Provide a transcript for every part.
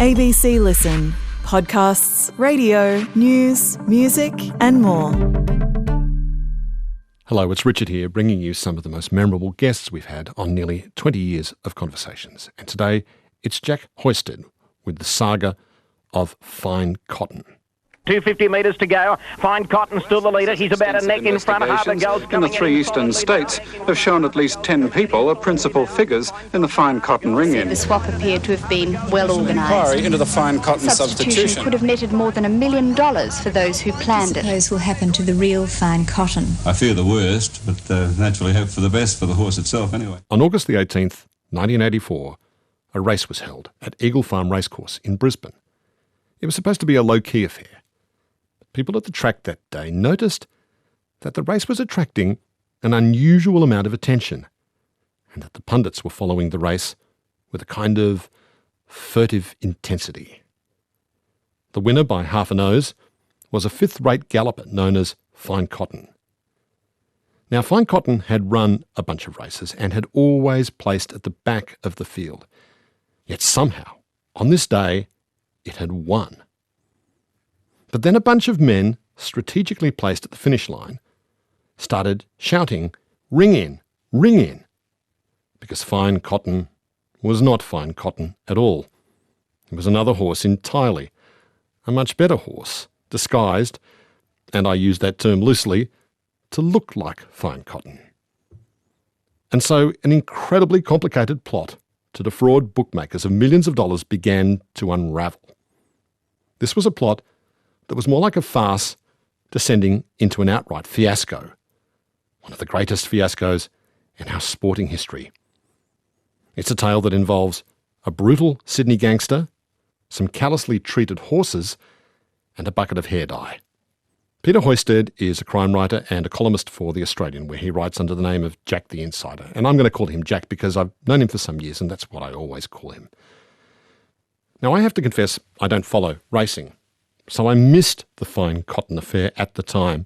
ABC Listen. Podcasts, radio, news, music and more. Hello, it's Richard here, bringing you some of the most memorable guests we've had on nearly 20 years of conversations. And today, it's Jack Hoysted with the saga of Fine Cotton. 250 metres to go. Fine Cotton still the leader. He's about a neck in front. Harbour Gold's in the three eastern states have shown at least 10 people are principal figures in the Fine Cotton ring-in. The swap appeared to have been well organised. Inquiry into the Fine Cotton Substitution could have netted more than $1 million for those who planned it. What will happen to the real Fine Cotton? I fear the worst, but naturally hope for the best for the horse itself anyway. On August the 18th, 1984, a race was held at Eagle Farm Racecourse in Brisbane. It was supposed to be a low-key affair. People at the track that day noticed that the race was attracting an unusual amount of attention and that the pundits were following the race with a kind of furtive intensity. The winner by half a nose was a fifth-rate galloper known as Fine Cotton. Now, Fine Cotton had run a bunch of races and had always placed at the back of the field. Yet somehow, on this day, it had won. But then a bunch of men, strategically placed at the finish line, started shouting, "Ring in, ring in," because Fine Cotton was not Fine Cotton at all. It was another horse entirely, a much better horse, disguised, and I use that term loosely, to look like Fine Cotton. And so an incredibly complicated plot to defraud bookmakers of millions of dollars began to unravel. This was a plot that was more like a farce descending into an outright fiasco, one of the greatest fiascos in our sporting history. It's a tale that involves a brutal Sydney gangster, some callously treated horses, and a bucket of hair dye. Peter Hoysted is a crime writer and a columnist for The Australian, where he writes under the name of Jack the Insider. And I'm going to call him Jack because I've known him for some years, and that's what I always call him. Now, I have to confess I don't follow racing, so I missed the Fine Cotton affair at the time.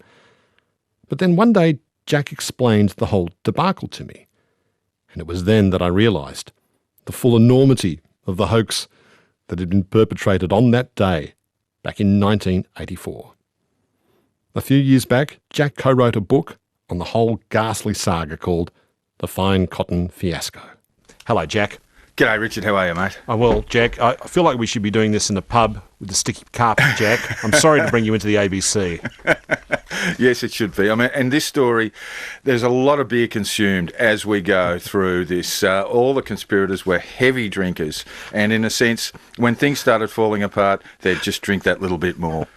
But then one day, Jack explained the whole debacle to me. And it was then that I realised the full enormity of the hoax that had been perpetrated on that day back in 1984. A few years back, Jack co-wrote a book on the whole ghastly saga called The Fine Cotton Fiasco. Hello, Jack. G'day, Richard. How are you, mate? Oh, well, Jack, I feel like we should be doing this in a pub with the sticky carpet, Jack. I'm sorry to bring you into the ABC. Yes, it should be. I mean, and this story, there's a lot of beer consumed as we go through this. All the conspirators were heavy drinkers, and in a sense, when things started falling apart, they'd just drink that little bit more.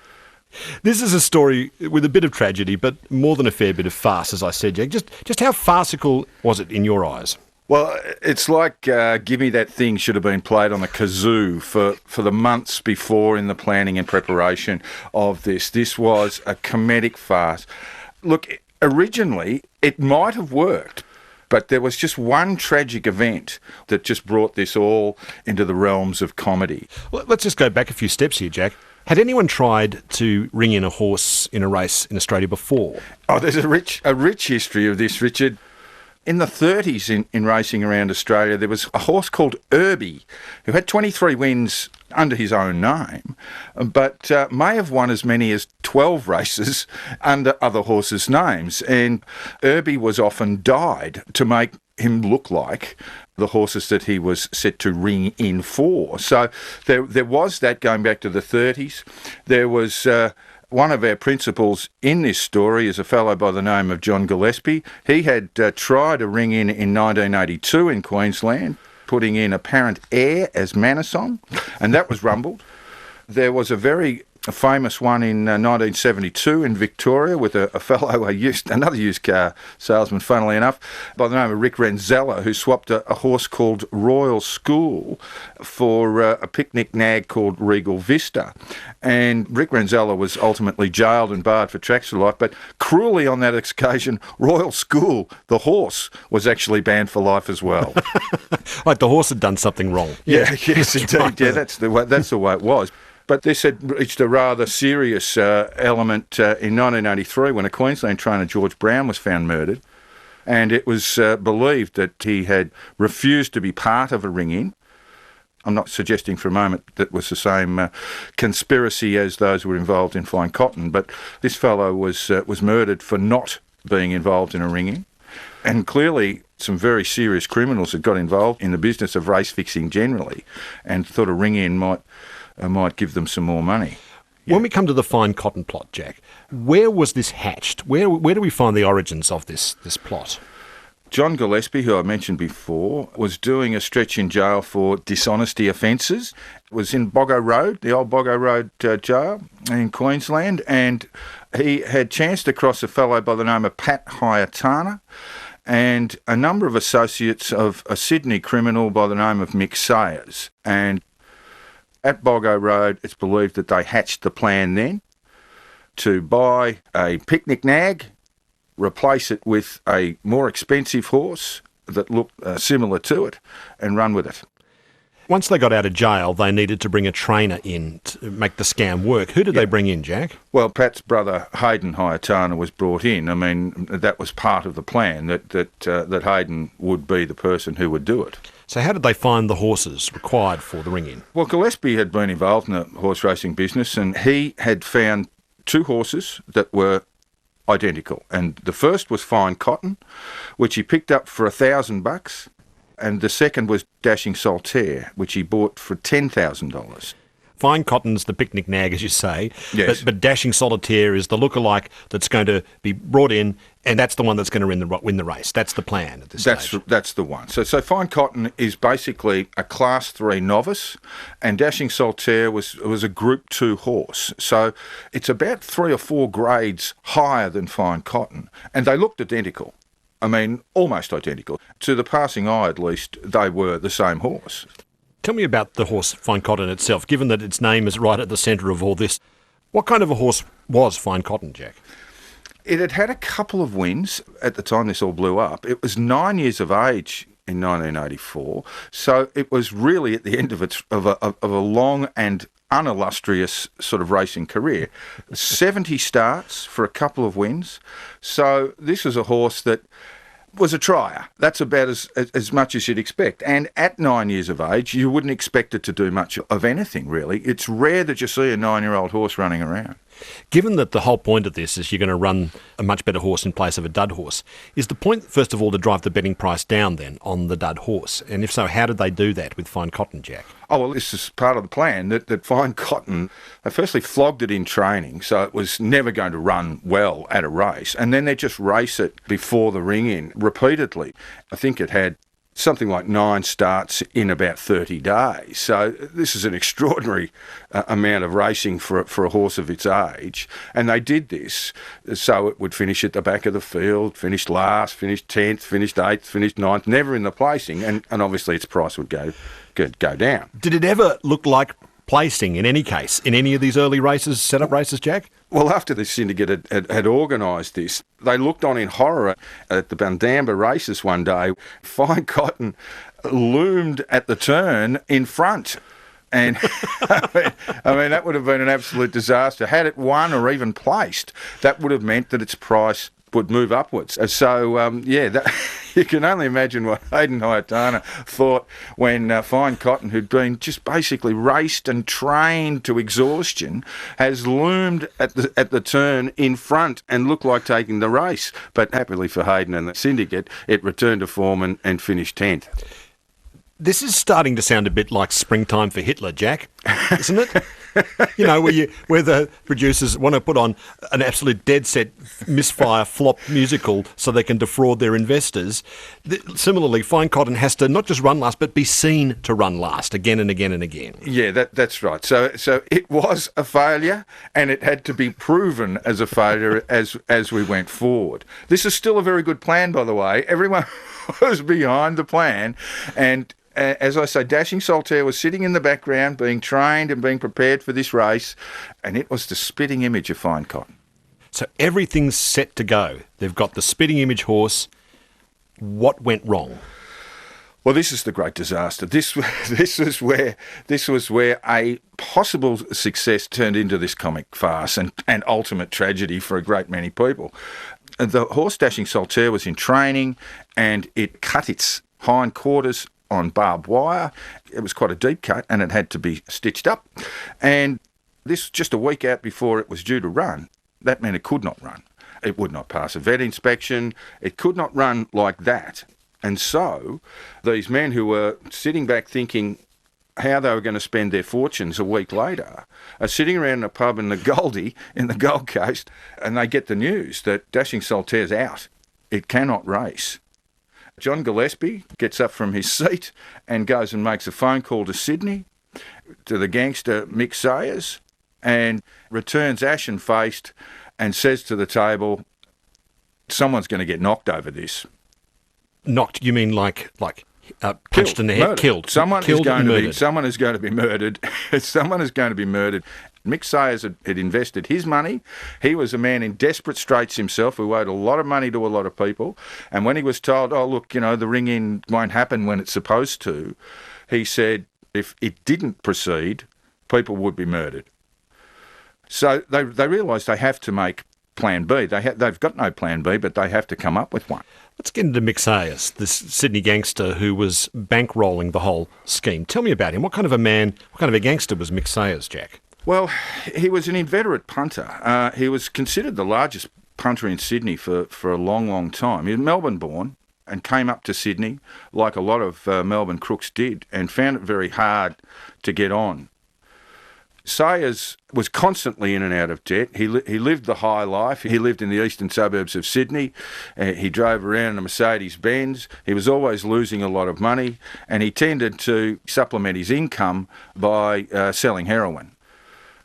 This is a story with a bit of tragedy, but more than a fair bit of farce, as I said, Jack. Just how farcical was it in your eyes? Well, it's like Give Me That Thing should have been played on the kazoo for the months before in the planning and preparation of this. This was a comedic farce. Look, originally it might have worked, but there was just one tragic event that just brought this all into the realms of comedy. Well, let's just go back a few steps here, Jack. Had anyone tried to ring in a horse in a race in Australia before? Oh, there's a rich history of this, Richard. In the 30s in racing around Australia, there was a horse called Irby who had 23 wins under his own name, but may have won as many as 12 races under other horses' names. And Irby was often dyed to make him look like the horses that he was set to ring in for. So there was that going back to the 30s. There was... One of our principals in this story is a fellow by the name of John Gillespie. He had tried a ring in 1982 in Queensland, putting in Apparent Air as Manasong, and that was rumbled. There was a very famous one in 1972 in Victoria with a fellow, another used car salesman, funnily enough, by the name of Rick Renzella, who swapped a horse called Royal School for a picnic nag called Regal Vista. And Rick Renzella was ultimately jailed and barred for tracks for life, but cruelly on that occasion, Royal School, the horse, was actually banned for life as well. Like the horse had done something wrong. Yes, indeed. Yeah, that's the way it was. But this had reached a rather serious element in 1983 when a Queensland trainer, George Brown, was found murdered. And it was believed that he had refused to be part of a ring-in. I'm not suggesting for a moment that was the same conspiracy as those who were involved in Fine Cotton, but this fellow was murdered for not being involved in a ring-in. And clearly some very serious criminals had got involved in the business of race fixing generally and thought a ring-in might give them some more money. Yeah. When we come to the Fine Cotton plot, Jack, where was this hatched? Where do we find the origins of this plot? John Gillespie, who I mentioned before, was doing a stretch in jail for dishonesty offences. It was in Boggo Road, the old Boggo Road jail in Queensland, and he had chanced across a fellow by the name of Pat Hyatana and a number of associates of a Sydney criminal by the name of Mick Sayers. And at Boggo Road, it's believed that they hatched the plan then to buy a picnic nag, replace it with a more expensive horse that looked similar to it, and run with it. Once they got out of jail, they needed to bring a trainer in to make the scam work. Who did they bring in, Jack? Well, Pat's brother, Hayden Hyatana, was brought in. I mean, that was part of the plan, that Hayden would be the person who would do it. So how did they find the horses required for the ring-in? Well, Gillespie had been involved in the horse racing business, and he had found two horses that were identical. And the first was Fine Cotton, which he picked up for $1,000, and the second was Dashing Solitaire, which he bought for $10,000. Fine Cotton's the picnic nag, as you say, yes. but Dashing Solitaire is the lookalike that's going to be brought in, and that's the one that's going to win the race. That's the plan at this stage. That's the one. So Fine Cotton is basically a Class 3 novice, and Dashing Solitaire was a Group 2 horse. So it's about 3 or 4 grades higher than Fine Cotton, and they looked identical. I mean, almost identical. To the passing eye, at least, they were the same horse. Tell me about the horse Fine Cotton itself, given that its name is right at the centre of all this. What kind of a horse was Fine Cotton, Jack? It had had a couple of wins at the time this all blew up. It was 9 years of age in 1984, so it was really at the end of a long and unillustrious sort of racing career. 70 starts for a couple of wins. So this was a horse that was a trier. That's about as much as you'd expect. And at 9 years of age, you wouldn't expect it to do much of anything, really. It's rare that you see a 9-year-old horse running around. Given that the whole point of this is you're going to run a much better horse in place of a dud horse, is the point, first of all, to drive the betting price down then on the dud horse? And if so, how did they do that with Fine Cotton, Jack? Oh, well, this is part of the plan, that Fine Cotton, they firstly flogged it in training, so it was never going to run well at a race, and then they just race it before the ring-in repeatedly. I think it had something like 9 starts in about 30 days. So this is an extraordinary amount of racing for a horse of its age. And they did this so it would finish at the back of the field, finish last, finish 10th, finished 8th, finished 9th, never in the placing. And obviously its price would go down. Did it ever look like placing in any case, in any of these early races, set-up races, Jack? Well, after the syndicate had organised this, they looked on in horror at the Bundamba races one day. Fine Cotton loomed at the turn in front. And I mean, that would have been an absolute disaster. Had it won or even placed, that would have meant that its price would move upwards. So, you can only imagine what Hayden Hyatana thought when Fine Cotton, who'd been just basically raced and trained to exhaustion, has loomed at the turn in front and looked like taking the race. But happily for Hayden and the syndicate, it returned to form and finished 10th. This is starting to sound a bit like Springtime for Hitler, Jack, isn't it? You know, where the producers want to put on an absolute dead-set misfire flop musical so they can defraud their investors. Similarly, Fine Cotton has to not just run last, but be seen to run last again and again and again. Yeah, that's right. So it was a failure, and it had to be proven as a failure as we went forward. This is still a very good plan, by the way. Everyone was behind the plan, and as I say, Dashing Solitaire was sitting in the background, being trained and being prepared for this race, and it was the spitting image of Fine Cotton. So everything's set to go. They've got the spitting image horse. What went wrong? Well, this is the great disaster. This was where a possible success turned into this comic farce and ultimate tragedy for a great many people. The horse Dashing Solitaire was in training, and it cut its hindquarters on barbed wire. It was quite a deep cut and it had to be stitched up. And this just a week out before it was due to run. That meant it could not run. It would not pass a vet inspection. It could not run like that. And so these men who were sitting back thinking how they were going to spend their fortunes a week later are sitting around in a pub in the Goldie in the Gold Coast, and they get the news that Dashing Soltaire's out. It cannot race. John Gillespie gets up from his seat and goes and makes a phone call to Sydney, to the gangster Mick Sayers, and returns ashen-faced and says to the table, someone's going to get knocked over this. Knocked, you mean like punched in the head, murdered. killed? Someone is going to be murdered. Someone is going to be murdered. Mick Sayers had invested his money. He was a man in desperate straits himself who owed a lot of money to a lot of people. And when he was told, oh, look, the ring-in won't happen when it's supposed to, he said if it didn't proceed, people would be murdered. So they realised they have to make plan B. They've got no plan B, but they have to come up with one. Let's get into Mick Sayers, this Sydney gangster who was bankrolling the whole scheme. Tell me about him. What kind of a man, what kind of a gangster was Mick Sayers, Jack? Well, he was an inveterate punter. He was considered the largest punter in Sydney for a long, long time. He was Melbourne-born and came up to Sydney, like a lot of Melbourne crooks did, and found it very hard to get on. Sayers was constantly in and out of debt. He lived the high life. He lived in the eastern suburbs of Sydney. He drove around in a Mercedes-Benz. He was always losing a lot of money, and he tended to supplement his income by selling heroin.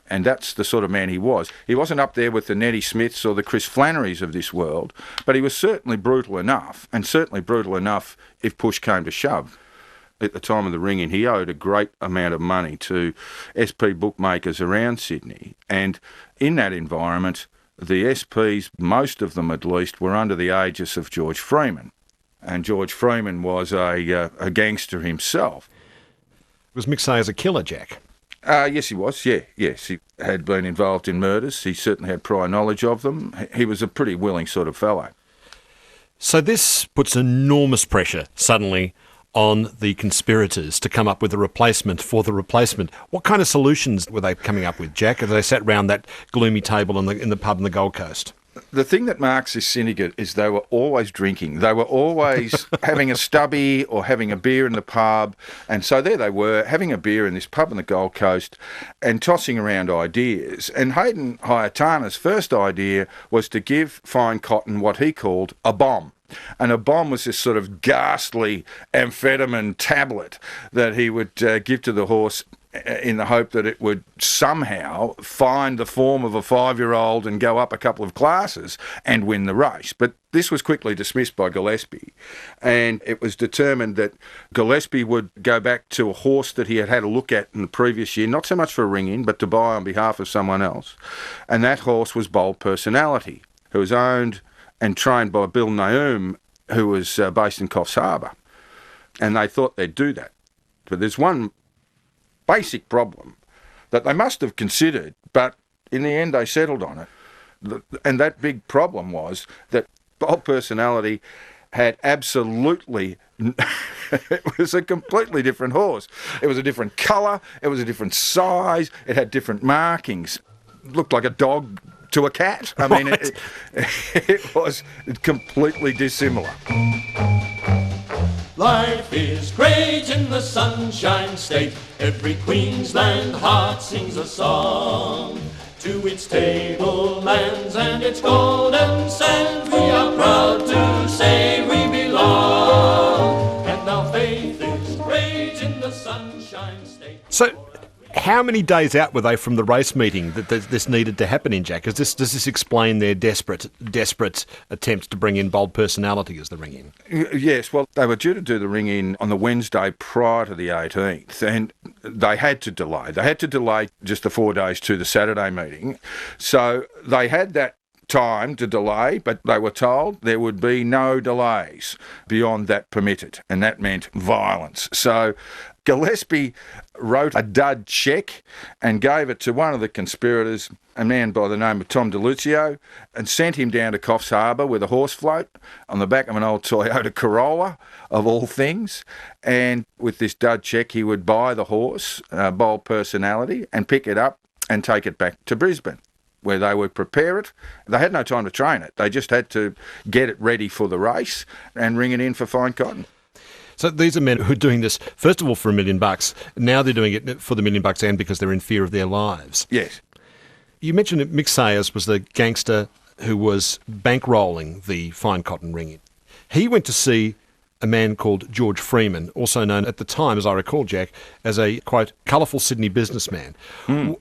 And that's the sort of man he was. He wasn't up there with the Nettie Smiths or the Chris Flannerys of this world, but he was certainly brutal enough, and certainly brutal enough if push came to shove. At the time of the ring-in, he owed a great amount of money to SP bookmakers around Sydney. And in that environment, the SPs, most of them at least, were under the aegis of George Freeman. And George Freeman was a gangster himself. Was Mick Sayers a killer, Jack? Yes, he was, yes. He had been involved in murders. He certainly had prior knowledge of them. He was a pretty willing sort of fellow. So this puts enormous pressure, suddenly, on the conspirators to come up with a replacement for the replacement. What kind of solutions were they coming up with, Jack, as they sat round that gloomy table in the pub on the Gold Coast? The thing that marks this syndicate is they were always drinking. They were always having a stubby or having a beer in the pub. And so there they were, having a beer in this pub on the Gold Coast and tossing around ideas. And Hayden Hayatana's first idea was to give Fine Cotton what he called a bomb. And a bomb was this sort of ghastly amphetamine tablet that he would give to the horse in the hope that it would somehow find the form of a 5-year-old and go up a couple of classes and win the race. But this was quickly dismissed by Gillespie, and it was determined that Gillespie would go back to a horse that he had had a look at in the previous year, not so much for a ring-in, but to buy on behalf of someone else. And that horse was Bold Personality, who was owned and trained by Bill Naum, who was based in Coffs Harbour. And they thought they'd do that. But there's one basic problem that they must have considered, but in the end they settled on it. And that big problem was that Bold Personality had absolutely... it was a completely different horse. It was a different colour, it was a different size, it had different markings. It looked like a dog to a cat. I mean, it was completely dissimilar. Life is great in the Sunshine State. Every Queensland heart sings a song to its tablelands and its golden sands. We are proud to say we belong, and our faith is great in the Sunshine State. So, how many days out were they from the race meeting that this needed to happen in, Jack? Does this explain their desperate attempts to bring in Bold Personality as the ring-in? Yes, well, they were due to do the ring-in on the Wednesday prior to the 18th, and they had to delay. They had to delay just the 4 days to the Saturday meeting. So they had that time to delay, but they were told there would be no delays beyond that permitted, and that meant violence. So Gillespie wrote a dud cheque and gave it to one of the conspirators, a man by the name of Tom DeLucio, and sent him down to Coffs Harbour with a horse float on the back of an old Toyota Corolla, of all things. And with this dud cheque, he would buy the horse, bold personality, and pick it up and take it back to Brisbane, where they would prepare it. They had no time to train it. They just had to get it ready for the race and ring it in for fine cotton. So these are men who are doing this, first of all, for $1 million. Now they're doing it for the $1 million and because they're in fear of their lives. Yes. You mentioned that Mick Sayers was the gangster who was bankrolling the fine cotton ring. He went to see a man called George Freeman, also known at the time, as I recall, Jack, as a, quote, colourful Sydney businessman.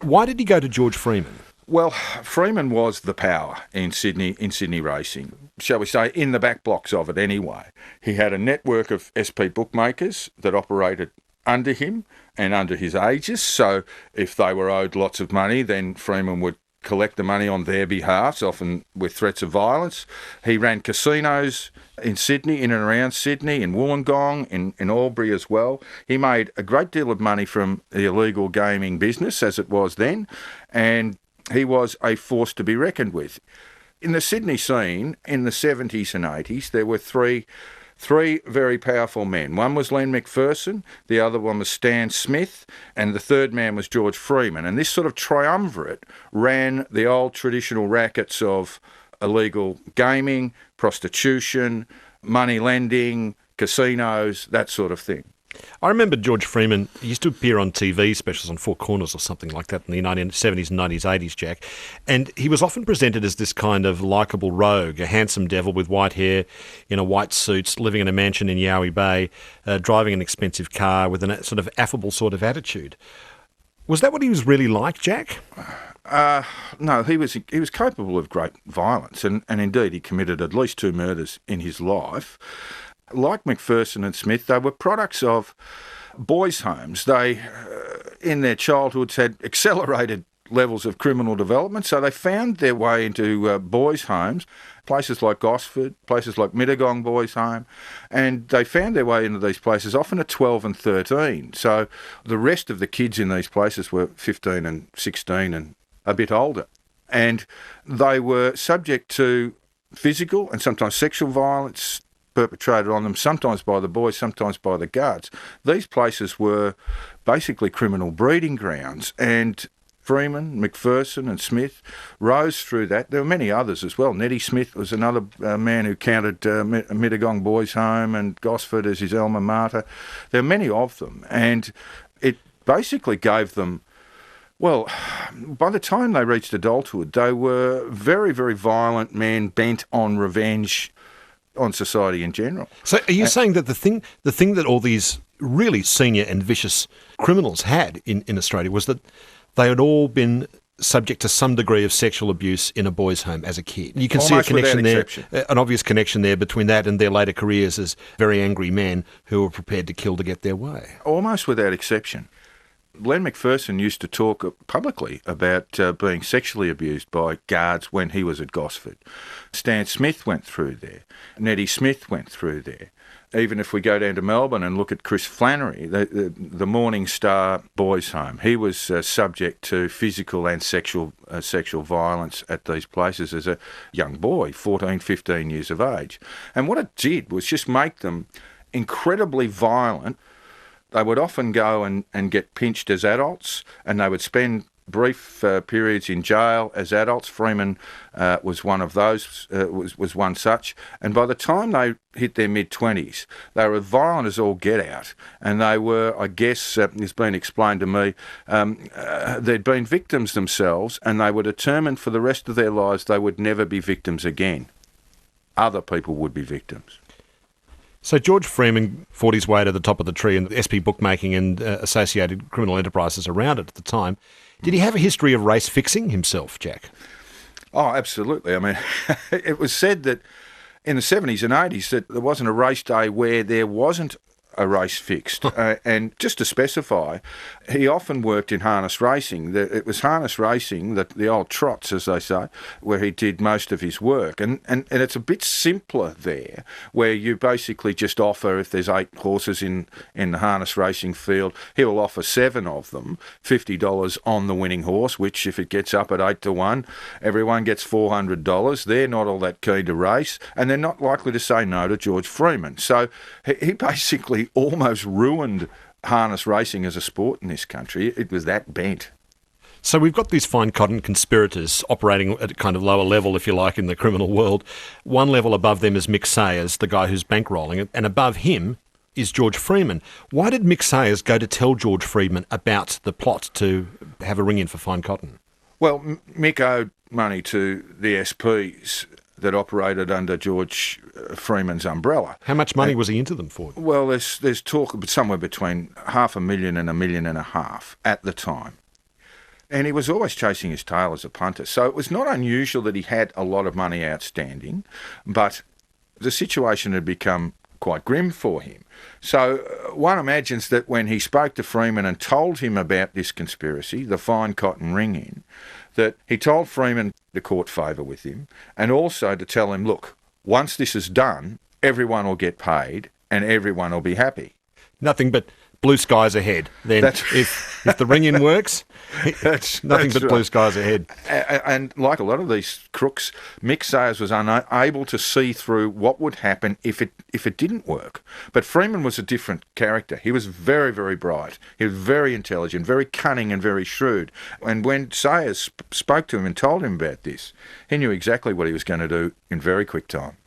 Why did he go to George Freeman? Well, Freeman was the power in Sydney racing, shall we say, in the back blocks of it anyway. He had a network of SP bookmakers that operated under him and under his aegis, so if they were owed lots of money, then Freeman would collect the money on their behalf, often with threats of violence. He ran casinos in Sydney, in and around Sydney, in Wollongong, in Albury as well. He made a great deal of money from the illegal gaming business, as it was then, and he was a force to be reckoned with. In the Sydney scene, in the 70s and 80s, there were three very powerful men. One was Len McPherson, the other one was Stan Smith, and the third man was George Freeman. And this sort of triumvirate ran the old traditional rackets of illegal gaming, prostitution, money lending, casinos, that sort of thing. I remember George Freeman, he used to appear on TV specials on Four Corners or something like that in the 1970s and 90s, 80s, Jack. And he was often presented as this kind of likeable rogue, a handsome devil with white hair, in a white suit, living in a mansion in Yowie Bay, driving an expensive car with a sort of affable sort of attitude. Was that what he was really like, Jack? No, he was capable of great violence, and indeed he committed at least 2 murders in his life. Like McPherson and Smith, they were products of boys' homes. They, in their childhoods, had accelerated levels of criminal development, so they found their way into boys' homes, places like Gosford, places like Mittagong Boys' Home, and they found their way into these places often at 12 and 13. So the rest of the kids in these places were 15 and 16 and a bit older. And they were subject to physical and sometimes sexual violence perpetrated on them, sometimes by the boys, sometimes by the guards. These places were basically criminal breeding grounds, and Freeman, McPherson and Smith rose through that. There were many others as well. Neddy Smith was another man who counted Mittagong Boys' Home and Gosford as his alma mater. There were many of them, and it basically gave them, well, by the time they reached adulthood, they were very, very violent men bent on revenge on society in general. So are you saying that the thing that all these really senior and vicious criminals had in Australia was that they had all been subject to some degree of sexual abuse in a boys' home as a kid? You can see a connection there, an obvious connection there between that and their later careers as very angry men who were prepared to kill to get their way. Almost without exception. Len McPherson used to talk publicly about being sexually abused by guards when he was at Gosford. Stan Smith went through there. Neddy Smith went through there. Even if we go down to Melbourne and look at Chris Flannery, the Morning Star Boys' Home, he was subject to physical and sexual violence at these places as a young boy, 14, 15 years of age. And what it did was just make them incredibly violent. They would often go and get pinched as adults, and they would spend brief periods in jail as adults. Freeman was one of those, was one such. And by the time they hit their mid-20s, they were violent as all get out. And they were, I guess, it's been explained to me, they'd been victims themselves, and they were determined for the rest of their lives they would never be victims again. Other people would be victims. So George Freeman fought his way to the top of the tree in SP bookmaking and associated criminal enterprises around it at the time. Did he have a history of race fixing himself, Jack? Oh, absolutely. I mean, it was said that in the 70s and 80s that there wasn't a race day where there wasn't a race fixed. And just to specify, he often worked in harness racing. It was harness racing, the old trots, as they say, where he did most of his work. And it's a bit simpler there, where you basically just offer, if there's 8 horses in the harness racing field, he will offer 7 of them, $50 on the winning horse, which if it gets up at 8-1, everyone gets $400. They're not all that keen to race, and they're not likely to say no to George Freeman. So he basically almost ruined harness racing as a sport in this country. It was that bent. So we've got these fine cotton conspirators operating at a kind of lower level, if you like, in the criminal world. One level above them is Mick Sayers, the guy who's bankrolling it, and above him is George Freeman. Why did Mick Sayers go to tell George Freeman about the plot to have a ring-in for fine cotton? Well, Mick owed money to the SPs that operated under George Freeman's umbrella. How much money was he into them for? Well, there's talk somewhere between $500,000 and $1.5 million at the time. And he was always chasing his tail as a punter. So it was not unusual that he had a lot of money outstanding, but the situation had become quite grim for him. So one imagines that when he spoke to Freeman and told him about this conspiracy, the fine cotton ring-in, that he told Freeman to court favour with him, and also to tell him, look, once this is done, everyone will get paid and everyone will be happy. Nothing but blue skies ahead. Then if the ring-in works, nothing but blue skies ahead. And like a lot of these crooks, Mick Sayers was unable to see through what would happen if it didn't work. But Freeman was a different character. He was very, very bright. He was very intelligent, very cunning and very shrewd. And when Sayers spoke to him and told him about this, he knew exactly what he was going to do in very quick time.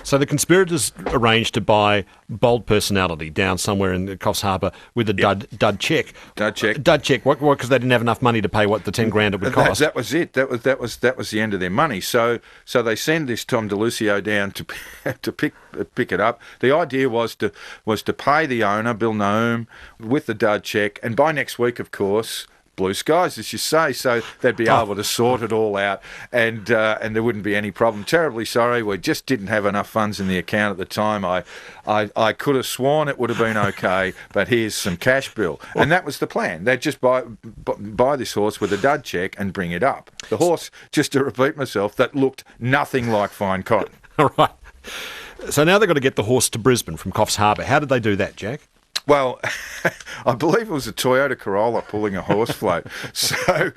So the conspirators arranged to buy Bold Personality down somewhere in the Coffs Harbour with a dud check. Dud check. Dud check. What? Because they didn't have enough money to pay what the $10,000 it would cost. That was it. That was the end of their money. So they send this Tom DeLucio down to pick it up. The idea was to pay the owner, Bill Nahum, with the dud check, and by next week, of course, blue skies, as you say, so they'd be able to sort it all out, and there wouldn't be any problem. Terribly sorry, we just didn't have enough funds in the account at the time. I could have sworn it would have been okay, but here's some cash, Bill. And that was the plan. They'd just buy this horse with a dud check and bring it up. The horse, just to repeat myself, that looked nothing like fine cotton. All right. So now they've got to get the horse to Brisbane from Coffs Harbour. How did they do that, Jack? Well, I believe it was a Toyota Corolla pulling a horse float. So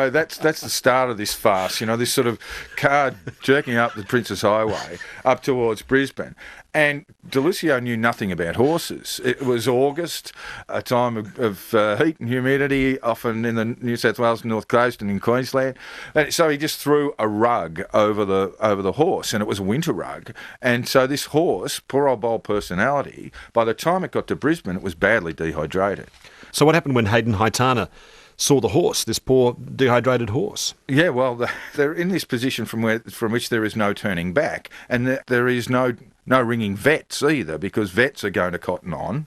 that's the start of this farce, this sort of car jerking up the Princes Highway up towards Brisbane. And DeLucio knew nothing about horses. It was August, a time of heat and humidity, often in the New South Wales North Coast and in Queensland. And so he just threw a rug over the horse, and it was a winter rug. And so this horse, poor old Bold Personality, by the time it got to Brisbane, it was badly dehydrated. So what happened when Hayden Haitana saw the horse, this poor dehydrated horse? Yeah, well, they're in this position from which there is no turning back, and there is no ringing vets either, because vets are going to cotton on,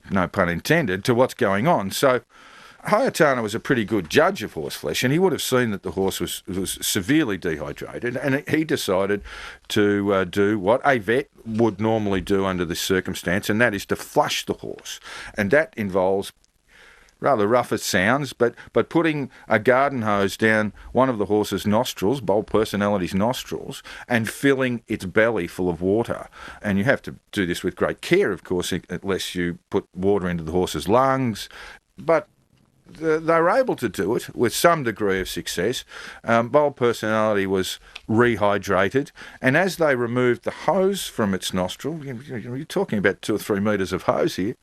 no pun intended, to what's going on. So Haitana was a pretty good judge of horseflesh, and he would have seen that the horse was severely dehydrated, and he decided to do what a vet would normally do under this circumstance, and that is to flush the horse. And that involves, rather rough it sounds, but putting a garden hose down one of the horse's nostrils, Bold Personality's nostrils, and filling its belly full of water. And you have to do this with great care, of course, unless you put water into the horse's lungs. But they were able to do it with some degree of success. Bold Personality was rehydrated, and as they removed the hose from its nostril, you're talking about 2 or 3 metres of hose here,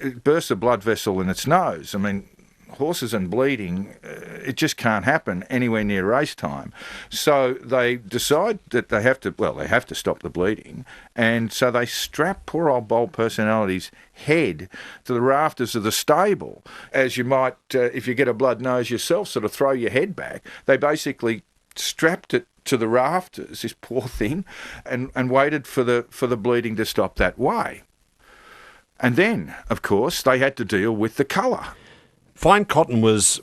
it burst a blood vessel in its nose. I mean, horses and bleeding, it just can't happen anywhere near race time. So they decide that they have to stop the bleeding, and so they strap poor old Bold Personality's head to the rafters of the stable. As you might, if you get a blood nose yourself, sort of throw your head back. They basically strapped it to the rafters, this poor thing, and waited for the bleeding to stop that way. And then, of course, they had to deal with the colour. Fine cotton was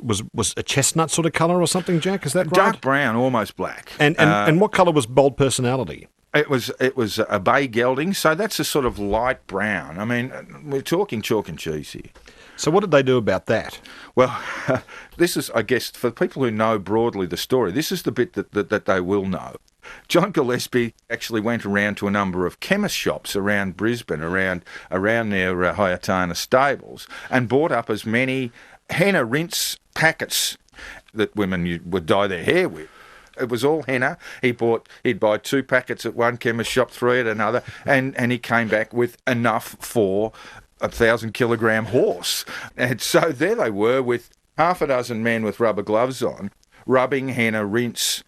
a chestnut sort of colour or something, Jack? Is that right? Dark brown, almost black. And what colour was Bold Personality? It was a bay gelding, so that's a sort of light brown. I mean, we're talking chalk and cheese here. So what did they do about that? Well, this is, I guess, for people who know broadly the story, this is the bit that they will know. John Gillespie actually went around to a number of chemist shops around Brisbane, around near Hoysted stables, and bought up as many henna rinse packets that women would dye their hair with. It was all henna. He'd buy 2 packets at one chemist shop, 3 at another, and he came back with enough for a 1,000-kilogram horse. And so there they were with half a dozen men with rubber gloves on, rubbing henna rinse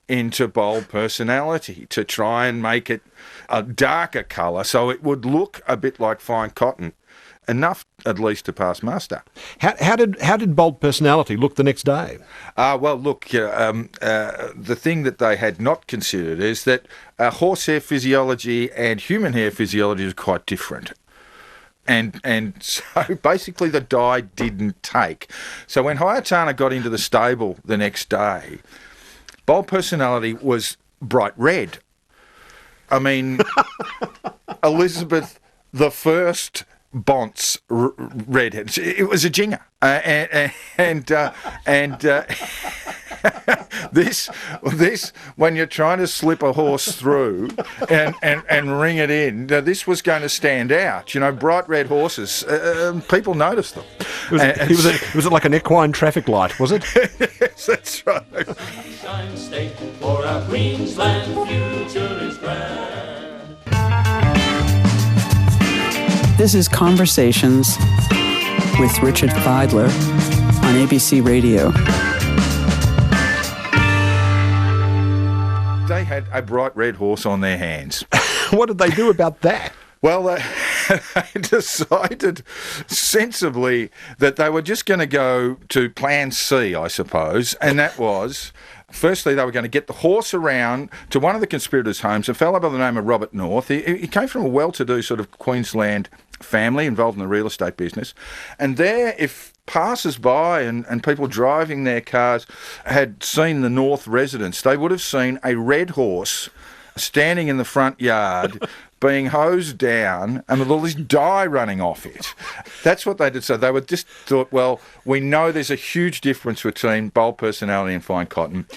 into Bold Personality to try and make it a darker colour so it would look a bit like fine cotton. Enough, at least, to pass muster. How did Bold Personality look the next day? Well, look, the thing that they had not considered is that horsehair physiology and human hair physiology is quite different. And so basically the dye didn't take. So when Hoysted got into the stable the next day, Bold Personality was bright red. I mean, Elizabeth the First Bont's redhead. It was a jinger, this when you're trying to slip a horse through and ring it in, this was going to stand out. You know, bright red horses, people noticed them. Was it like an equine traffic light? Was it? Yes, that's right. Sunshine State, for our Queensland future is grand. This is Conversations with Richard Feidler on ABC Radio. They had a bright red horse on their hands. What did they do about that? Well, they decided sensibly that they were just going to go to Plan C, I suppose, and that was, firstly, they were going to get the horse around to one of the conspirators' homes, a fellow by the name of Robert North. He came from a well-to-do sort of Queensland family involved in the real estate business, and there, if passers-by and people driving their cars had seen the North residence, they would have seen a red horse standing in the front yard being hosed down and with all this dye running off it. That's what they did. So they were just thought, well, we know there's a huge difference between Bold Personality and fine cotton,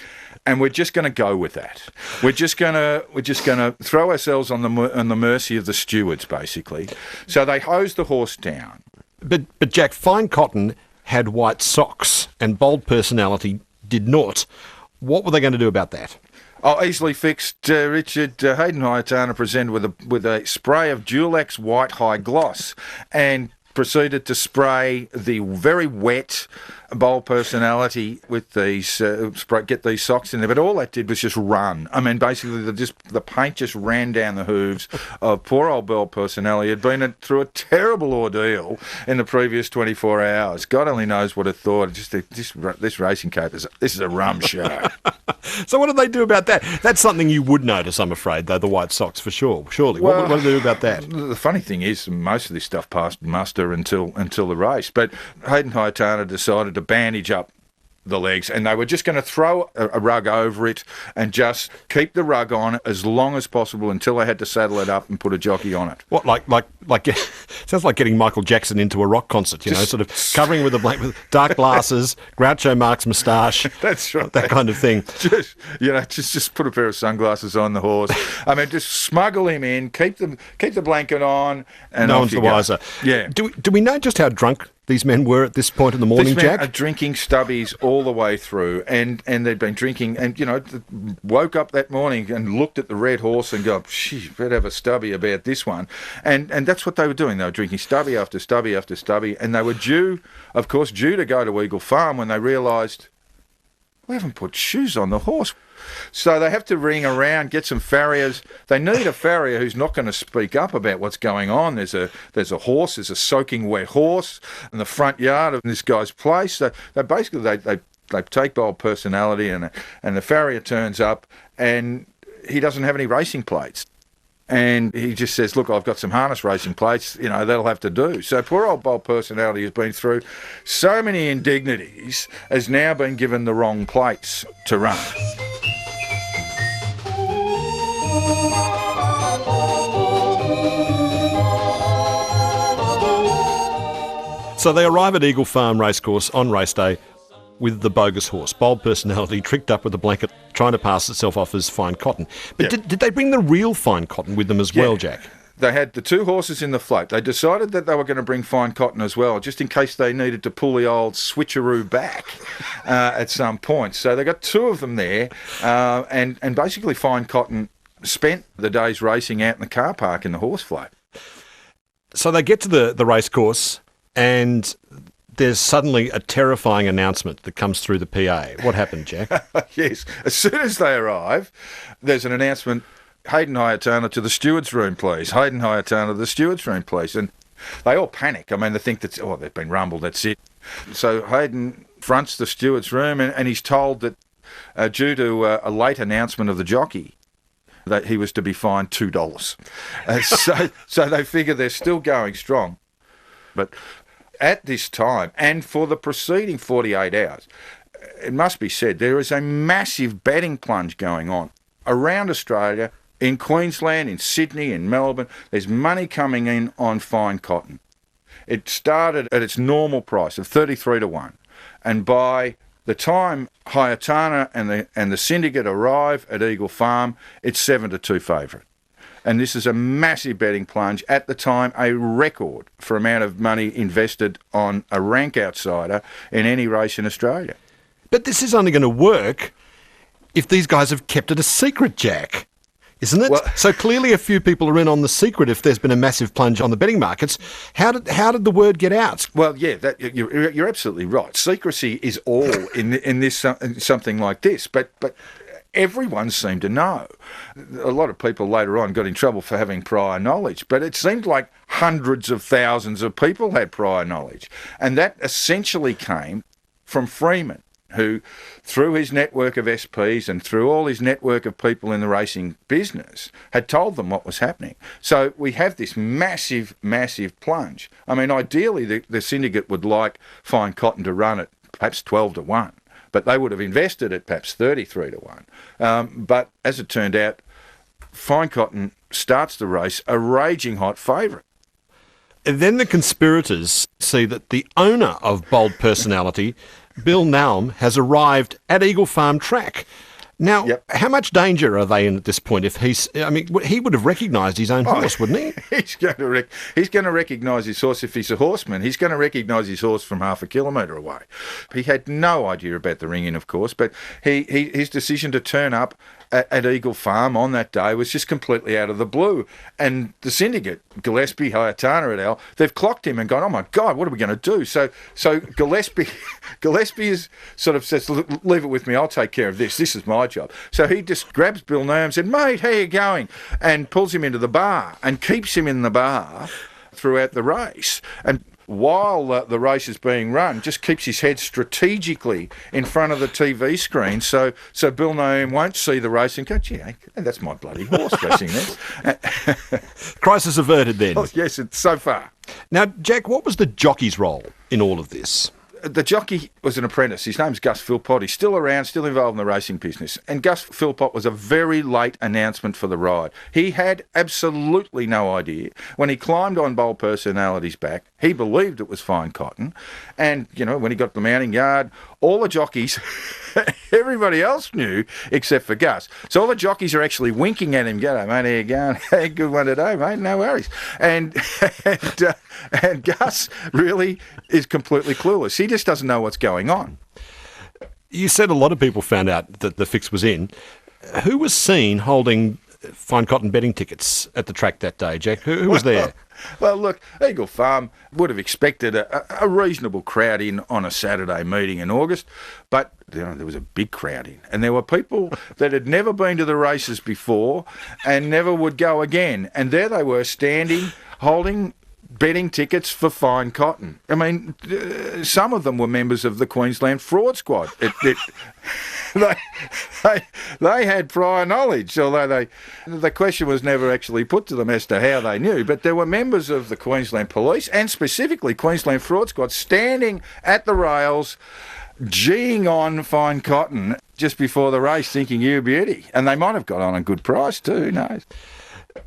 and we're just going to go with that. We're just going to throw ourselves on the mercy of the stewards, basically. So they hosed the horse down. But Jack, fine cotton had white socks and Bold Personality did not. What were they going to do about that? Oh, easily fixed. Richard, Hayden Hoysted presented with a spray of Dulux White High Gloss and proceeded to spray the very wet Bold Personality with these, get these socks in there. But all that did was just run. I mean, basically, the paint just ran down the hooves of poor old Bold Personality. Had been through a terrible ordeal in the previous 24 hours. God only knows what it thought. This racing coat, this is a rum show. So what did they do about that? That's something you would notice, I'm afraid, though, the white socks, for sure. Surely. Well, what did they do about that? The funny thing is, most of this stuff passed muster until the race. But Hayden Hoysted decided to bandage up the legs, and they were just going to throw a rug over it and just keep the rug on as long as possible until they had to saddle it up and put a jockey on it. What, like sounds like getting Michael Jackson into a rock concert, you know, sort of covering with with dark glasses, Groucho Marx moustache. That's right. That kind of thing. Just put a pair of sunglasses on the horse. I mean, just smuggle him in, keep the blanket on, and no off one's you the go. wiser. Yeah. Do we know just how drunk these men were at this point in the morning, These men Jack? are drinking stubbies all the way through, and they've been drinking, and, you know, woke up that morning and looked at the red horse and go, "Gee, better have a stubby about this one." And that's what they were doing. They were drinking stubby after stubby after stubby, and they were due to go to Eagle Farm when they realised, we haven't put shoes on the horse. So they have to ring around, get some farriers. They need a farrier who's not going to speak up about what's going on. There's a horse, there's a soaking wet horse in the front yard of this guy's place. So they take Bold Personality, and the farrier turns up, and he doesn't have any racing plates. And he just says, look, I've got some harness racing plates, you know, that'll have to do. So poor old Bold Personality has been through so many indignities, has now been given the wrong plates to run. So they arrive at Eagle Farm Racecourse on race day with the bogus horse, bold personality, tricked up with a blanket, trying to pass itself off as fine cotton. But did they bring the real fine cotton with them as well, Jack? They had the two horses in the float. They decided that they were going to bring fine cotton as well, just in case they needed to pull the old switcheroo back at some point. So they got two of them there, and basically fine cotton spent the days racing out in the car park in the horse float. So they get to the race course, and there's suddenly a terrifying announcement that comes through the PA. What happened, Jack? Yes. As soon as they arrive, there's an announcement, Hayden Hayatana to the steward's room, please. Hayden Hayatana to the steward's room, please. And they all panic. I mean, they think that, they've been rumbled, that's it. So Hayden fronts the steward's room, and he's told that due to a late announcement of the jockey, that he was to be fined $2. So they figure they're still going strong. But at this time, and for the preceding 48 hours, it must be said, there is a massive betting plunge going on around Australia, in Queensland, in Sydney, in Melbourne. There's money coming in on fine cotton. It started at its normal price of 33 to 1. And by the time Hayatana and the syndicate arrive at Eagle Farm, it's 7 to 2 favourite. And this is a massive betting plunge. At the time, a record for amount of money invested on a rank outsider in any race in Australia. But this is only going to work if these guys have kept it a secret, Jack. Isn't it? Well, so clearly a few people are in on the secret if there's been a massive plunge on the betting markets. How did the word get out? Well, yeah, you're absolutely right. Secrecy is all in this something like this, but everyone seemed to know. A lot of people later on got in trouble for having prior knowledge, but it seemed like hundreds of thousands of people had prior knowledge. And that essentially came from Freeman, who, through his network of SPs and through all his network of people in the racing business, had told them what was happening. So we have this massive, massive plunge. I mean, ideally, the syndicate would like fine cotton to run at perhaps 12 to 1. But they would have invested at perhaps 33 to 1. But as it turned out, fine cotton starts the race a raging hot favourite. And then the conspirators see that the owner of bold personality, Bill Naum, has arrived at Eagle Farm track. Now, How much danger are they in at this point? If he would have recognised his own horse, wouldn't he? He's going to recognise his horse if he's a horseman. He's going to recognise his horse from half a kilometre away. He had no idea about the ring-in, of course, but his decision to turn up at Eagle Farm on that day was just completely out of the blue. And the syndicate, Gillespie, Hayatana et al., they've clocked him and gone, oh my God, what are we going to do? So Gillespie is sort of says, leave it with me, I'll take care of this. This is my job. So he just grabs Bill Naum and said, mate, how you going? And pulls him into the bar and keeps him in the bar throughout the race. And while the race is being run, just keeps his head strategically in front of the TV screen so Bill Naum won't see the race and go, gee, that's my bloody horse racing this. Crisis averted then. Oh, yes, it's so far. Now, Jack, what was the jockey's role in all of this? The jockey was an apprentice. His name's Gus Philpott. He's still around, still involved in the racing business. And Gus Philpott was a very late announcement for the ride. He had absolutely no idea. When he climbed on Bold Personality's back, he believed it was fine cotton. And, when he got to the mounting yard, all the jockeys, everybody else knew except for Gus. So all the jockeys are actually winking at him. G'day, mate, how you going? Hey, good one today, mate. No worries. And Gus really is completely clueless. He just doesn't know what's going on. You said a lot of people found out that the fix was in. Who was seen holding fine cotton betting tickets at the track that day, Jack? Who was there? Well, look, Eagle Farm would have expected a reasonable crowd in on a Saturday meeting in August, but there was a big crowd in. And there were people that had never been to the races before and never would go again. And there they were standing, holding betting tickets for fine cotton. I mean, some of them were members of the Queensland fraud squad. They had prior knowledge, although the question was never actually put to them as to how they knew. But there were members of the Queensland Police and specifically Queensland Fraud Squad standing at the rails, geeing on fine cotton. just before the race thinking you beauty. And they might have got on a good price too, who knows?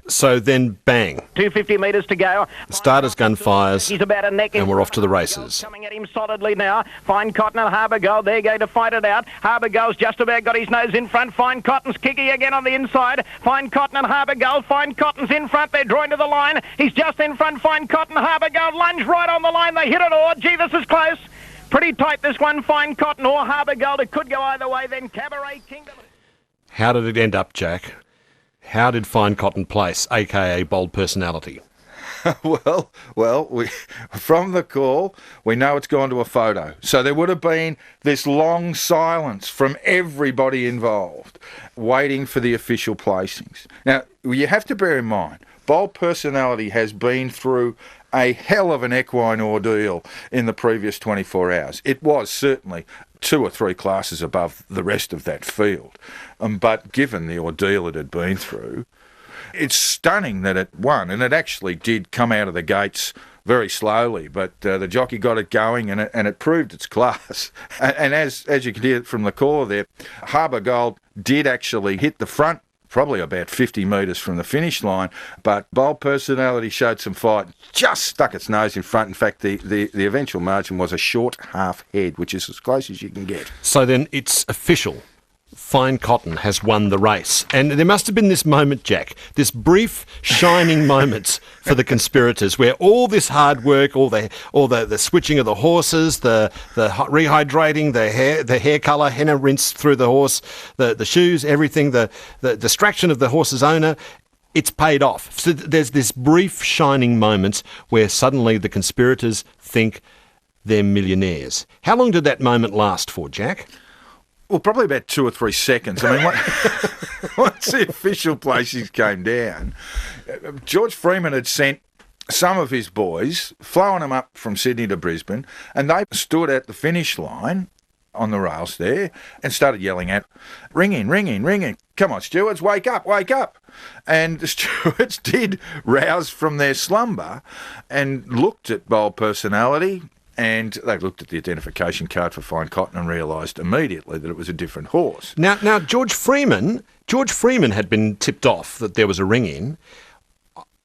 So then, bang. 250 metres to go. The starter's gun fires, He's about a neck in and we're off to the front. races. Coming at him solidly now. Fine Cotton and Harbour Gold. They're going to fight it out. Harbour Gold's just about got his nose in front. Fine Cotton's kicking again on the inside. Fine Cotton and Harbour Gold. Fine Cotton's in front. They're drawing to the line. He's just in front. Fine Cotton, Harbour Gold lunge right on the line. They hit it all. Gee, this is close. Pretty tight, this one. Fine Cotton or Harbour Gold. It could go either way. Then Cabaret Kingdom. How did it end up, Jack? How did Fine Cotton place, a.k.a. Bold Personality? Well, from the call, we know it's gone to a photo. So there would have been this long silence from everybody involved, waiting for the official placings. Now, you have to bear in mind, Bold Personality has been through a hell of an equine ordeal in the previous 24 hours. It was certainly 2 or 3 classes above the rest of that field. But given the ordeal it had been through, it's stunning that it won, and it actually did come out of the gates very slowly, but the jockey got it going, and it proved its class. And as you can hear from the caller there, Harbour Gold did actually hit the front, probably about 50 metres from the finish line, but Bold Personality showed some fight, just stuck its nose in front. In fact, the eventual margin was a short half head, which is as close as you can get. So then it's official. Fine Cotton has won the race. And there must have been this moment, Jack, this brief, shining moments for the conspirators where all this hard work, all the switching of the horses, the rehydrating, the hair colour, henna rinse through the horse, the shoes, everything, the distraction of the horse's owner, it's paid off. So there's this brief, shining moments where suddenly the conspirators think they're millionaires. How long did that moment last for, Jack? Well, probably about 2 or 3 seconds. I mean, once the official placings came down, George Freeman had sent some of his boys, flowing them up from Sydney to Brisbane, and they stood at the finish line on the rails there and started yelling out, ring in, come on, stewards, wake up. And the stewards did rouse from their slumber and looked at Bold Personality, and they looked at the identification card for Fine Cotton and realised immediately that it was a different horse. Now, George Freeman had been tipped off that there was a ring-in.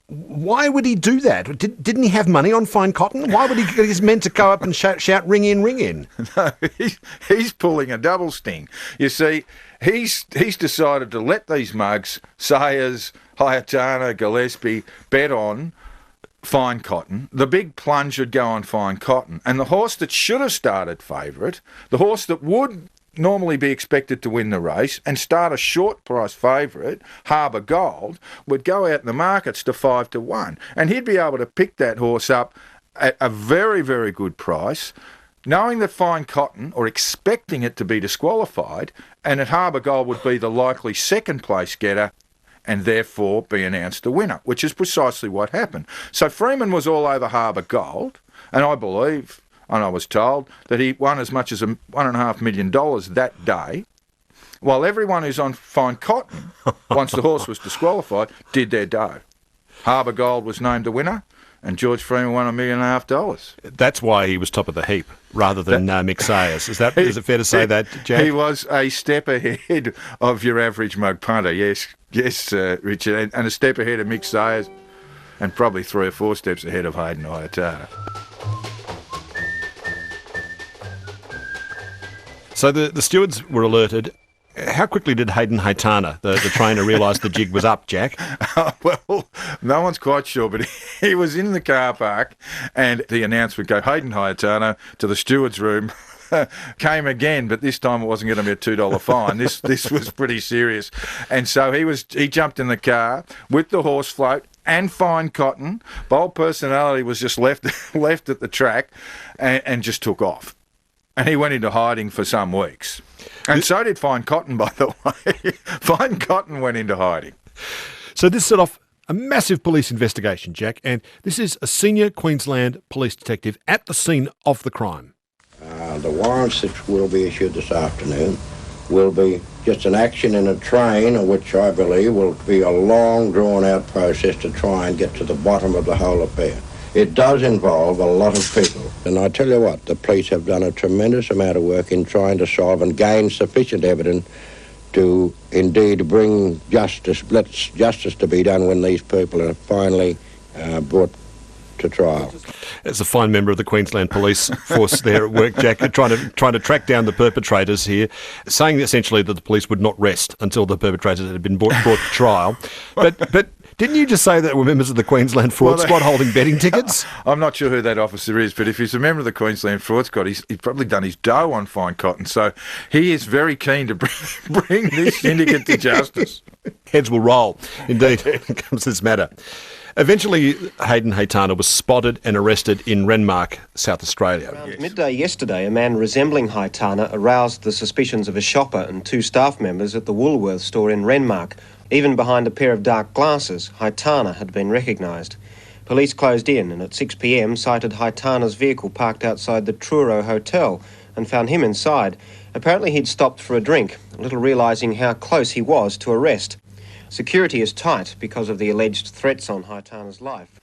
Why would he do that? Didn't he have money on Fine Cotton? Why would he get his men to go up and shout ring in? No, he's pulling a double sting. You see, he's decided to let these mugs, Sayers, Hayatana, Gillespie, bet on Fine Cotton. The big plunge would go on Fine Cotton, and the horse that should have started favourite, the horse that would normally be expected to win the race and start a short price favourite, Harbour Gold, would go out in the markets to 5 to 1, and he'd be able to pick that horse up at a very, very good price, knowing that Fine Cotton, or expecting it to be disqualified, and that Harbour Gold would be the likely second place getter, and therefore be announced the winner, which is precisely what happened. So Freeman was all over Harbour Gold, and I believe, and I was told, that he won as much as $1.5 million that day, while everyone who's on Fine Cotton, once the horse was disqualified, did their dough. Harbour Gold was named the winner, and George Freeman won $1.5 million. That's why he was top of the heap, rather than Mick Sayers. Is it fair to say that, Jack? He was a step ahead of your average mug punter, yes, Richard, and a step ahead of Mick Sayers, and probably 3 or 4 steps ahead of Hayden Hayatana. So the stewards were alerted. How quickly did Hayden Hayatana, the trainer, realise the jig was up, Jack? Well, no one's quite sure, but he was in the car park, and the announcement would go, Hayden Hayatana to the steward's room, came again, but this time it wasn't going to be a $2 fine. This was pretty serious. And so he jumped in the car with the horse float and Fine Cotton. Bold Personality was just left at the track and just took off. And he went into hiding for some weeks. And so did Fine Cotton, by the way. Fine Cotton went into hiding. So this set off a massive police investigation, Jack, and this is a senior Queensland police detective at the scene of the crime. The warrants that will be issued this afternoon will be just an action in a train, which I believe will be a long, drawn-out process to try and get to the bottom of the whole affair. It does involve a lot of people. And I tell you what, the police have done a tremendous amount of work in trying to solve and gain sufficient evidence to indeed bring justice to be done when these people are finally brought to trial. As a fine member of the Queensland Police Force there at work, Jack, trying to track down the perpetrators here, saying essentially that the police would not rest until the perpetrators had been brought to trial. But didn't you just say that were members of the Queensland Fraud Squad holding betting tickets? I'm not sure who that officer is, but if he's a member of the Queensland Fraud Squad, he's probably done his dough on fine cotton, so he is very keen to bring this syndicate to justice. Heads will roll, indeed, when it comes to this matter. Eventually, Hayden Haytana was spotted and arrested in Renmark, South Australia. Around midday yesterday, a man resembling Haytana aroused the suspicions of a shopper and 2 staff members at the Woolworths store in Renmark. Even behind a pair of dark glasses, Haytana had been recognised. Police closed in and at 6 p.m. sighted Haytana's vehicle parked outside the Truro Hotel and found him inside. Apparently he'd stopped for a drink, little realising how close he was to arrest. Security is tight because of the alleged threats on Haytana's life.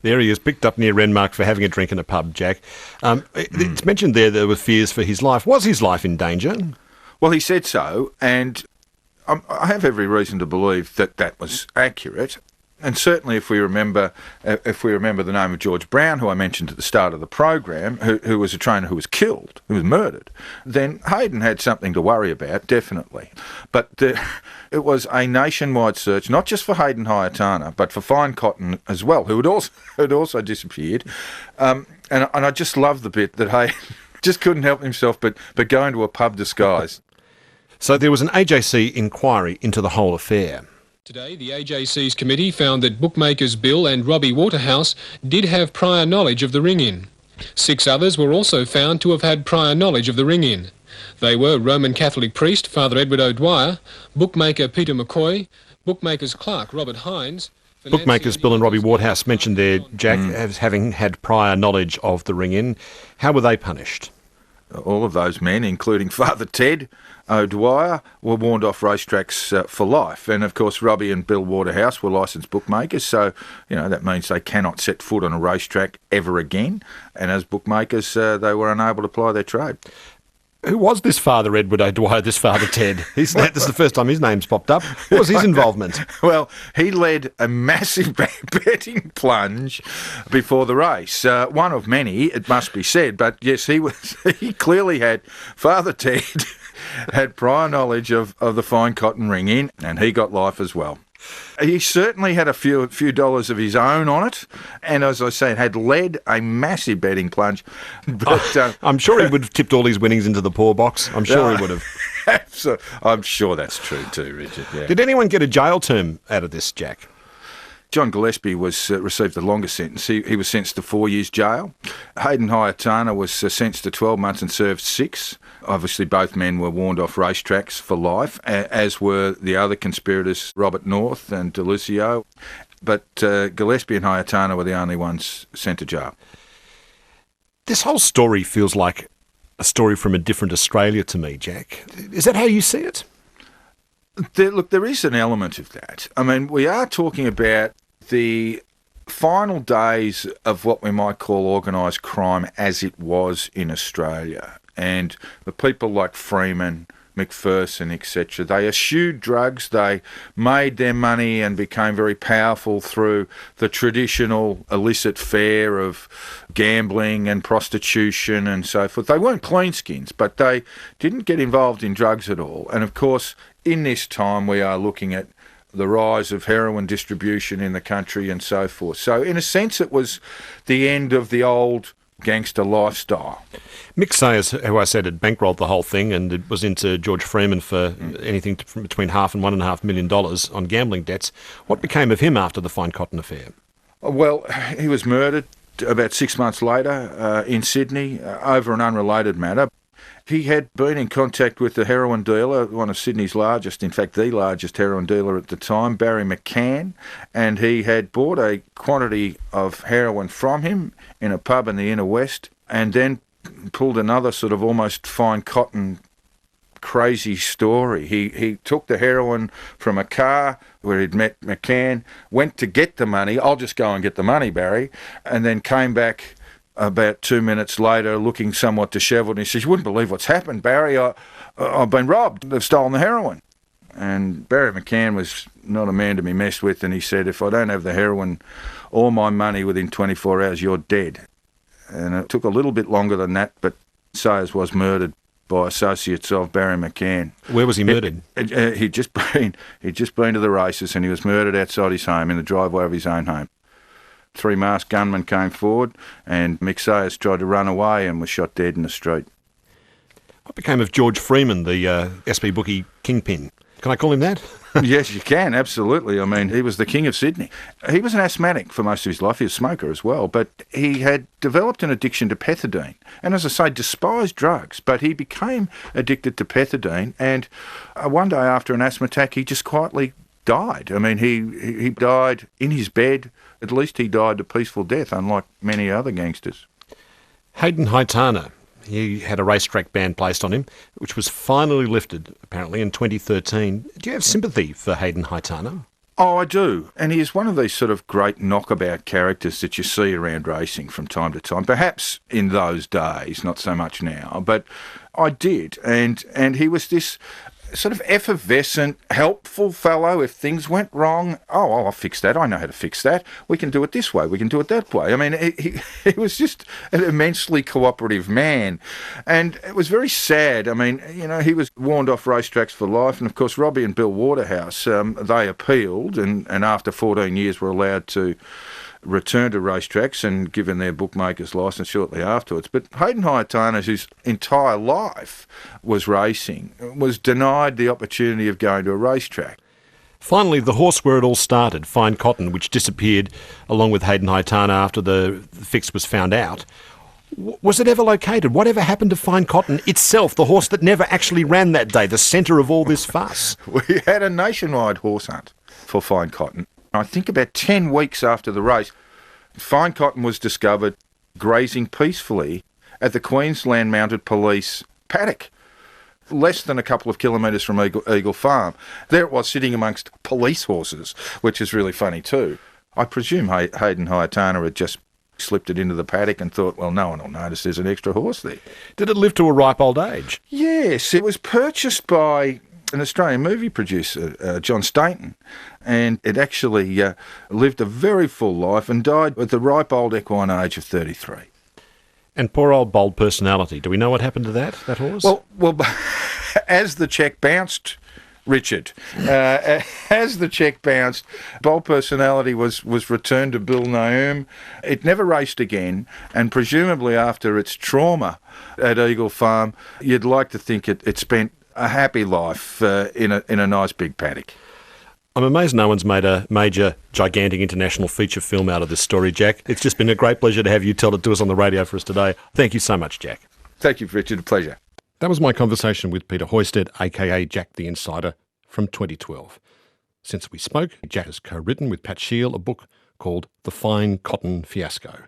There he is, picked up near Renmark for having a drink in a pub, Jack. It's mentioned there were fears for his life. Was his life in danger? Well, he said so, and I have every reason to believe that that was accurate. And certainly if we remember the name of George Brown, who I mentioned at the start of the program, who was a trainer who was killed, who was murdered, then Hayden had something to worry about, definitely. But it was a nationwide search, not just for Hayden Haytana, but for fine cotton as well, who had also disappeared. And I just love the bit that Hayden just couldn't help himself but go into a pub disguised. So there was an AJC inquiry into the whole affair. Today, the AJC's committee found that bookmakers Bill and Robbie Waterhouse did have prior knowledge of the ring-in. 6 others were also found to have had prior knowledge of the ring-in. They were Roman Catholic priest Father Edward O'Dwyer, bookmaker Peter McCoy, bookmakers clerk Robert Hines. Bookmakers Bill and Robbie Waterhouse mentioned there, Jack, as having had prior knowledge of the ring-in. How were they punished? All of those men, including Father Ted O'Dwyer, were warned off racetracks for life. And, of course, Robbie and Bill Waterhouse were licensed bookmakers, so, that means they cannot set foot on a racetrack ever again. And as bookmakers, they were unable to ply their trade. Who was this Father Edward O'Dwyer, this Father Ted? This is the first time his name's popped up. What was his involvement? Well, he led a massive betting plunge before the race. One of many, it must be said, but yes, he clearly had, Father Ted had prior knowledge of the fine cotton ring-in, and he got life as well. He certainly had a few dollars of his own on it, and as I said, had led a massive betting plunge. But I'm sure he would have tipped all his winnings into the poor box. I'm sure he would have. I'm sure that's true too, Richard. Yeah. Did anyone get a jail term out of this, Jack? John Gillespie received the longest sentence. He was sentenced to 4 years jail. Hayden Haytana was sentenced to 12 months and served 6. Obviously, both men were warned off racetracks for life, as were the other conspirators, Robert North and DeLucio. But Gillespie and Haytana were the only ones sent to jail. This whole story feels like a story from a different Australia to me, Jack. Is that how you see it? There is an element of that. I mean, we are talking about the final days of what we might call organised crime as it was in Australia. And the people like Freeman, McPherson, etc., they eschewed drugs, they made their money and became very powerful through the traditional illicit fare of gambling and prostitution and so forth. They weren't cleanskins, but they didn't get involved in drugs at all. And of course, in this time we are looking at the rise of heroin distribution in the country and so forth. So in a sense it was the end of the old gangster lifestyle. Mick Sayers, who I said had bankrolled the whole thing and it was into George Freeman for anything between $500,000 and $1.5 million on gambling debts. What became of him after the fine cotton affair? Well, he was murdered about 6 months later in Sydney over an unrelated matter. He had been in contact with the heroin dealer, one of Sydney's largest, in fact the largest heroin dealer at the time, Barry McCann, and he had bought a quantity of heroin from him in a pub in the inner west and then pulled another sort of almost fine cotton crazy story. He took the heroin from a car where he'd met McCann, went to get the money, I'll just go and get the money, Barry, and then came back about 2 minutes later, looking somewhat dishevelled, and he says, "You wouldn't believe what's happened, Barry. I've been robbed. They've stolen the heroin." And Barry McCann was not a man to be messed with, and he said, "If I don't have the heroin or my money within 24 hours, you're dead." And it took a little bit longer than that, but Sayers was murdered by associates of Barry McCann. Where was he murdered? He'd just been to the races, and he was murdered outside his home, in the driveway of his own home. 3 masked gunmen came forward, and Mick Sayers tried to run away and was shot dead in the street. What became of George Freeman, the SB bookie kingpin? Can I call him that? Yes, you can, absolutely. I mean, he was the king of Sydney. He was an asthmatic for most of his life. He was a smoker as well, but he had developed an addiction to pethidine. And as I say, despised drugs, but he became addicted to pethidine, and one day after an asthma attack, he just quietly died. I mean, he died in his bed. At least he died a peaceful death, unlike many other gangsters. Hayden Haitana. He had a racetrack ban placed on him, which was finally lifted, apparently, in 2013. Do you have sympathy for Hayden Haitana? Oh, I do. And he is one of these sort of great knockabout characters that you see around racing from time to time. Perhaps in those days, not so much now, but I did. And he was this sort of effervescent, helpful fellow. If things went wrong, I'll fix that. I know how to fix that. We can do it this way. We can do it that way. I mean, he was just an immensely cooperative man. And it was very sad. I mean, you know, he was warned off racetracks for life. And, of course, Robbie and Bill Waterhouse, they appealed and after 14 years were allowed to return to racetracks and given their bookmakers licence shortly afterwards. But Hayden Haitana, whose entire life was racing, was denied the opportunity of going to a racetrack. Finally, the horse where it all started, Fine Cotton, which disappeared along with Hayden Haitana after the fix was found out. Was it ever located? Whatever happened to Fine Cotton itself, the horse that never actually ran that day, the centre of all this fuss? We had a nationwide horse hunt for Fine Cotton. I think about 10 weeks after the race, Fine Cotton was discovered grazing peacefully at the Queensland Mounted Police paddock, less than a couple of kilometres from Eagle Farm. There it was, sitting amongst police horses, which is really funny too. I presume Hayden Haitana had just slipped it into the paddock and thought, well, no one will notice there's an extra horse there. Did it live to a ripe old age? Yes, it was purchased by an Australian movie producer, John Stainton, and it actually lived a very full life and died at the ripe old equine age of 33. And poor old Bold Personality. Do we know what happened to that horse? Well, as the cheque bounced, Richard, as the cheque bounced, Bold Personality was returned to Bill Naum. It never raced again, and presumably after its trauma at Eagle Farm, you'd like to think it spent a happy life in a nice big paddock. I'm amazed no one's made a major, gigantic international feature film out of this story, Jack. It's just been a great pleasure to have you tell it to us on the radio for us today. Thank you so much, Jack. Thank you, Richard. A pleasure. That was my conversation with Peter Hoysted, a.k.a. Jack the Insider, from 2012. Since we spoke, Jack has co-written with Pat Shiel a book called The Fine Cotton Fiasco.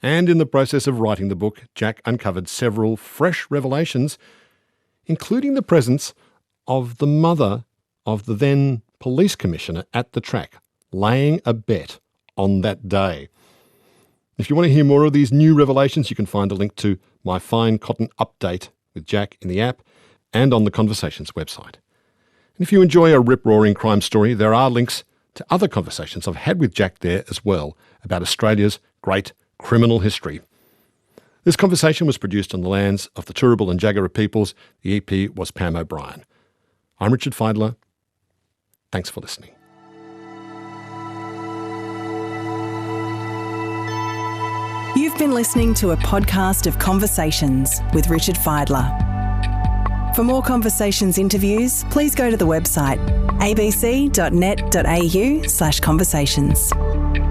And in the process of writing the book, Jack uncovered several fresh revelations, including the presence of the mother of the then police commissioner at the track, laying a bet on that day. If you want to hear more of these new revelations, you can find a link to my Fine Cotton Update with Jack in the app and on the Conversations website. And if you enjoy a rip-roaring crime story, there are links to other conversations I've had with Jack there as well about Australia's great criminal history. This conversation was produced on the lands of the Turrbal and Jagera peoples. The EP was Pam O'Brien. I'm Richard Fiedler. Thanks for listening. You've been listening to a podcast of Conversations with Richard Fiedler. For more Conversations interviews, please go to the website abc.net.au/conversations.